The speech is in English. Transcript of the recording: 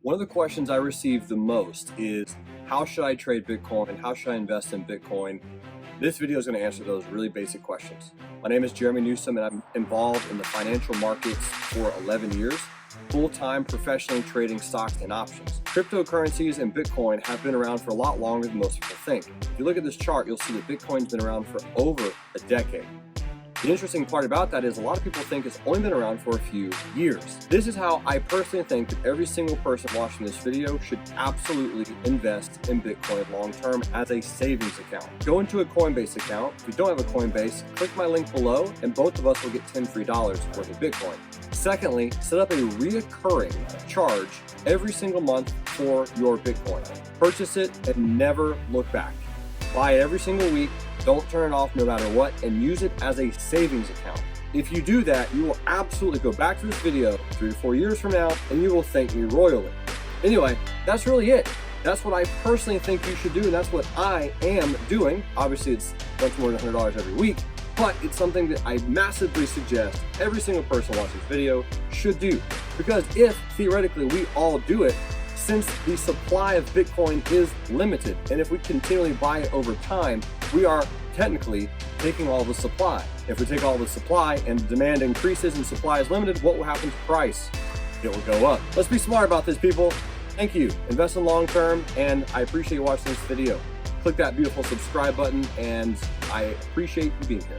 One of the questions I receive the most is, how should I trade Bitcoin? How should I invest in Bitcoin? This video is going to answer those really basic questions. My name is Jeremy Newsom, and I'm involved in the financial markets for 11 years, full-time professionally trading stocks and options. Cryptocurrencies and Bitcoin have been around for a lot longer than most people think. If you look at this chart, you'll see that Bitcoin's been around for over a decade. The interesting part about that is a lot of people think it's only been around for a few years. This is how I personally think that every single person watching this video should absolutely invest in Bitcoin long-term as a savings account. Go into a Coinbase account. If you don't have a Coinbase, click my link below and both of us will get $10 free worth of Bitcoin. Secondly, set up a reoccurring charge every single month for your Bitcoin. Purchase it and never look back. Buy it every single week. Don't turn it off no matter what, and use it as a savings account. If you do that, you will absolutely go back to this video 3 to 4 years from now, and you will thank me royally. Anyway, that's really it. That's what I personally think you should do, and that's what I am doing. Obviously, it's much more than $100 every week, but it's something that I massively suggest every single person watching this video should do. Because if, theoretically, we all do it, since the supply of Bitcoin is limited, and if we continually buy it over time, we are technically taking all the supply. If we take all the supply and demand increases and supply is limited, what will happen to price? It will go up. Let's be smart about this, people. Thank you. Invest in long term, and I appreciate you watching this video. Click that beautiful subscribe button, and I appreciate you being here.